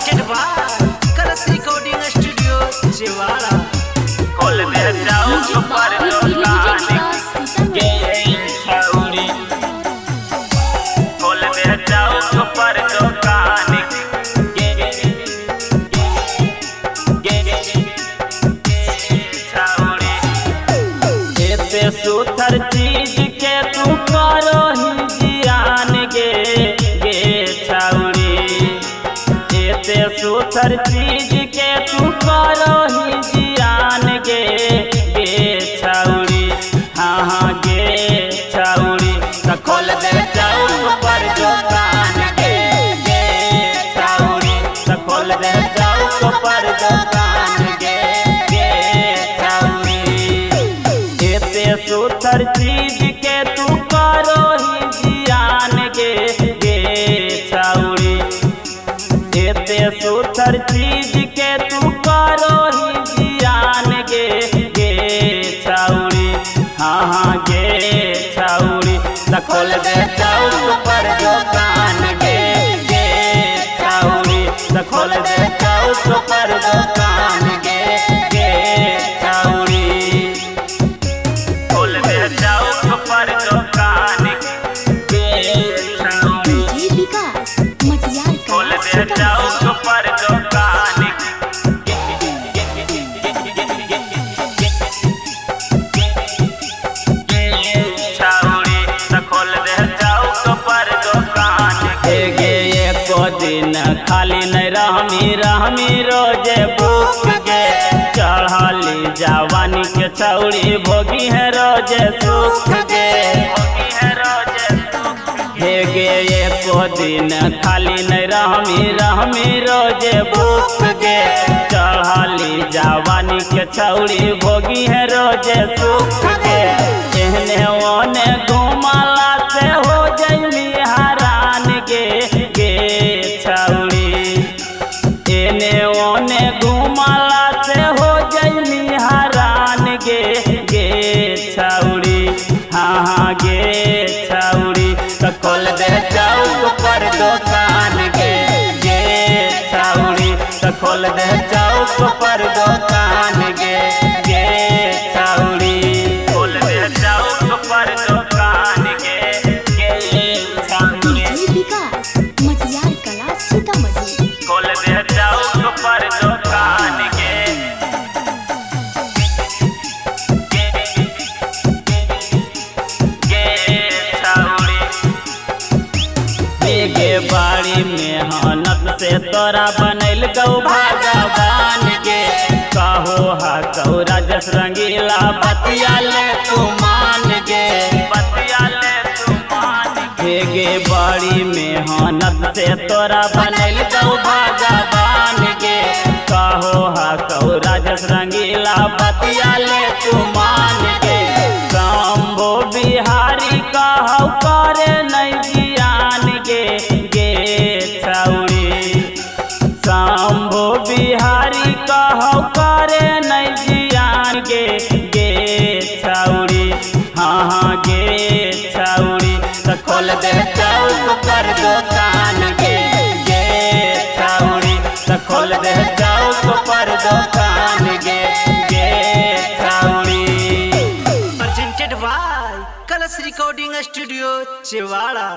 presented by Colors Recording Studio, Jiwara. खोल दे जाऊं तो पर दुकान के छौरी खोल दे जाऊं तो पर दुकान के छौरी एते सुथर चीज के तू करो ही जियान गे छौरी एते सुथर चीज के तू करो ही जियान गे छौरी हाँ हाँ गे छौरी तो खोल दे जाऊं पर दुकान गे छौरी तो खोल दे जाऊं पर दुकान गे छौरी एते सुथर चीज के तू करो ही जियान गे छौरी एते सुथर चीज के तू करो ही जियान गे छौरी हाँ हाँ गे छौरी तो खोल दे जाऊं पर दुकान गे छौरी तो खोल दे जाऊं पर दुकान गे छौरी खोल दे जाऊं पर दुकान गे छौरी खोल दे जाऊं पर दुकान छौरी तो खोल दे जाऊं पर दुकान गे एको दिन खाली नहीं रहमी रोजे भूख गे चढ़ली जवानी के छौरी भोगी है रोजे सुख गे हे गे एको दिन खाली नहीं रहमी रोजे भूख गे चढ़ली जवानी के छौरी भोगी है रोजे सुख गे एहने ओने घुमाला से हो जइमी हरान गे छौरी एने ओने घुमाला से हो जइमी हरान गे छौरी हाँ हाँ गे छौरी तो खोल दे जाऊं पर दुकान गे छौरी तो खोल दे जाऊं पर दुकान गे छौरी खोल दे जाऊं पर दुकान गे छौरी खोल दे जाऊं पर दुकान गे छौरी गे बाड़ी मेहनत से तोरा बनैल गौ भगवान गे कहो हा कौ राजस रंगीला बतिया ले तू मान गे गे बाड़ी मेहनत से तोरा बनैल गौ भगवान गे कहो हा कौ राजस रंगीला बतिया ले तू मान गे शंभो बिहारी कहौ करे नहीं जियान गे छौरी शंभो बिहारी कहौ करे नहीं जियान गे छौरी हाँ हाँ गे छौरी तो खोल दे जाऊं पर दुकान गे छौरी तो खोल दे जाऊं पर दुकान गे छौरी Presented by Colors Recording Studio, Jiwara.